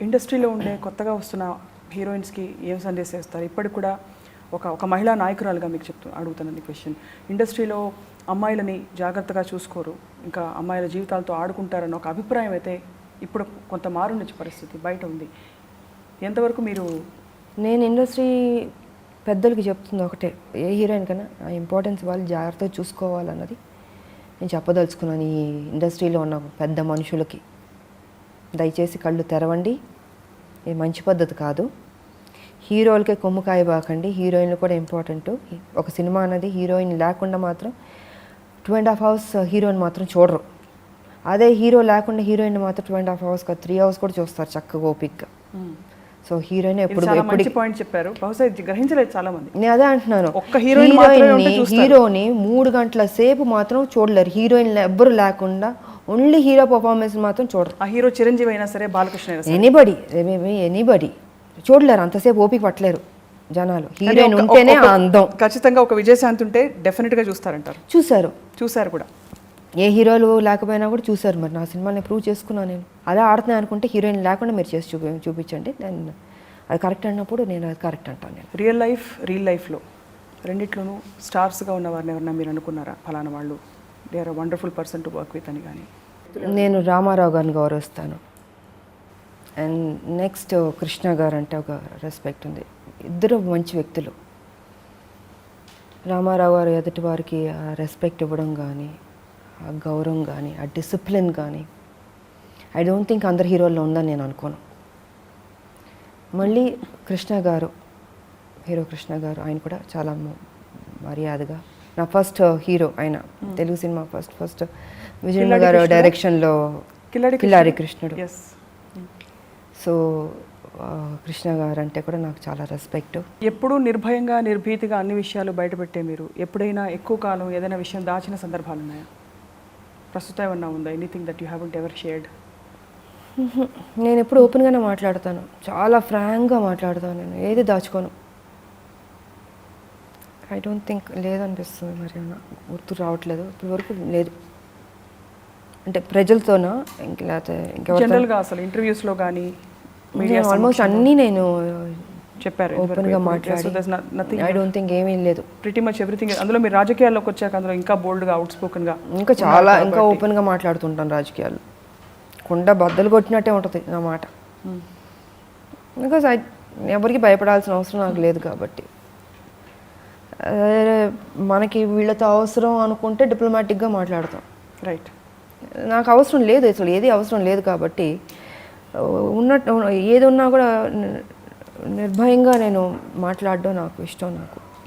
ఇండస్ట్రీలో ఉండే కొత్తగా వస్తున్న హీరోయిన్స్కి ఏం సందేశం ఇస్తారు? ఇప్పటికి కూడా ఒక మహిళా నాయకురాలుగా మీకు అడుగుతానండి క్వశ్చన్. ఇండస్ట్రీలో అమ్మాయిలని జాగ్రత్తగా చూసుకోరు, ఇంకా అమ్మాయిల జీవితాలతో ఆడుకుంటారన్న ఒక అభిప్రాయం అయితే ఇప్పుడు కొంత మారుండొచ్చు, పరిస్థితి బయట ఉంది. ఎంతవరకు మీరు? నేను ఇండస్ట్రీ పెద్దలకి చెప్తుంది ఒకటే, ఏ హీరోయిన్ కన్నా ఆ ఇంపార్టెన్స్ వాళ్ళు జాగ్రత్తగా చూసుకోవాలన్నది నేను చెప్పదలుచుకున్నాను. ఈ ఇండస్ట్రీలో ఉన్న పెద్ద మనుషులకి దయచేసి కళ్ళు తెరవండి, ఇది మంచి పద్ధతి కాదు. హీరోలకే కొమ్ము కాయబాకండి, హీరోయిన్లు కూడా ఇంపార్టెంట్. ఒక సినిమా అనేది హీరోయిన్ లేకుండా మాత్రం 2.5 hours హీరోయిన్ మాత్రం చూడరు. అదే హీరో లేకుండా హీరోయిన్ మాత్రం 2.5 hours కాదు 3 hours కూడా చూస్తారు చక్కగా ఓపిక్గా. సో హీరోయిన్ ఎప్పుడు పాయింట్ చెప్పారు, బహుశా గ్రహించలేదు చాలా మంది. నేను అదే అంటున్నాను, ఒక్క హీరోని 3 గంటల సేపు మాత్రం చూడలేరు. హీరోయిన్ ఎవ్వరు లేకుండా ఓన్లీ హీరో పర్ఫార్మెన్స్ మాత్రం చూడరు. ఆ హీరో చిరంజీవి అయినా సరే, బాలకృష్ణ అయినా సరే, ఎనీబడి చూడలేరు, అంతసేపు ఓపిక పట్టలేరు జనాలు. హీరోయిన్ ఉంటేనే అందం. ఖచ్చితంగా ఒక విజయశాంతి ఉంటే డెఫినెట్గా చూస్తారంటారు. చూసారు కూడా. ఏ హీరోలు లేకపోయినా కూడా చూసారు. మరి నా సినిమాని ప్రూవ్ చేసుకున్నాను నేను. అలా ఆడుతున్నాను అనుకుంటే హీరోయిన్ లేకుండా మీరు చేసి చూపించండి, నేను అది కరెక్ట్ అన్నప్పుడు నేను అది కరెక్ట్ అంటాను. నేను రియల్ లైఫ్లో రెండిట్లోనూ స్టార్స్గా ఉన్న వారిని ఎవరన్నా మీరు అనుకున్నారా, ఫలానా వాళ్ళు they are wonderful person to work with అని? కానీ నేను రామారావు గారిని గౌరవిస్తాను. అండ్ నెక్స్ట్ కృష్ణ గారు అంటే ఒక రెస్పెక్ట్ ఉంది. ఇద్దరు మంచి వ్యక్తులు. రామారావు గారు ఎదుటి వారికి ఆ రెస్పెక్ట్ ఇవ్వడం కానీ, ఆ గౌరవం కానీ, ఆ డిసిప్లిన్ కానీ ఐ డోంట్ థింక్ అందరు హీరోల్లో ఉందని నేను అనుకోను. మళ్ళీ కృష్ణ గారు, హీరో కృష్ణ గారు, ఆయన కూడా చాలా మర్యాదగా, నా ఫస్ట్ హీరో ఆయన, తెలుగు సినిమా ఫస్ట్ విజయ్ గారు డైరెక్షన్లో కిల్లారి కృష్ణుడు. సో కృష్ణ గారు అంటే కూడా నాకు చాలా రెస్పెక్ట్. ఎప్పుడూ నిర్భయంగా నిర్భీతిగా అన్ని విషయాలు బయటపెట్టే మీరు ఎప్పుడైనా ఎక్కువ కాలం ఏదైనా విషయం దాచిన సందర్భాలు ఉన్నాయా? ప్రస్తుతం ఏమన్నా ఉందా? Anything that you haven't ever shared? నేను ఎప్పుడు ఓపెన్గానే మాట్లాడతాను, చాలా ఫ్రాంక్గా మాట్లాడతాను. నేను ఏది దాచుకోను. ఐ డోంట్ థింక్, లేదనిపిస్తుంది, మరి గుర్తు రావట్లేదు ఇప్పటి వరకు లేదు. అంటే ప్రజలతోనా లేకపోతే జనరల్గా అసలు ఇంటర్వ్యూస్లో కానీ ఆల్మోస్ట్ అన్నీ నేను చెప్పారు, ఓపెన్గా మాట్లాడి. ఐ డోంట్ థింక్ ఏమీ లేదు. Pretty much everything. అందులో మీరు రాజకీయాల్లోకి వచ్చాక అందులో ఇంకా బోల్డ్గా, అవుట్స్పోకన్గా, ఇంకా ఇంకా ఓపెన్గా మాట్లాడుతుంటాను. రాజకీయాలు కుండ బద్దలు కొట్టినట్టే ఉంటుంది నా మాట. బికాజ్ ఎవరికి భయపడాల్సిన అవసరం నాకు లేదు కాబట్టి. మనకి వీళ్ళతో అవసరం అనుకుంటే డిప్లొమాటిక్గా మాట్లాడతాం. రైట్. నాకు అవసరం లేదు, అసలు ఏది అవసరం లేదు కాబట్టి ఉన్నట్టు ఏది ఉన్నా కూడా నిర్భయంగా నేను మాట్లాడడం నాకు ఇష్టం. నాకు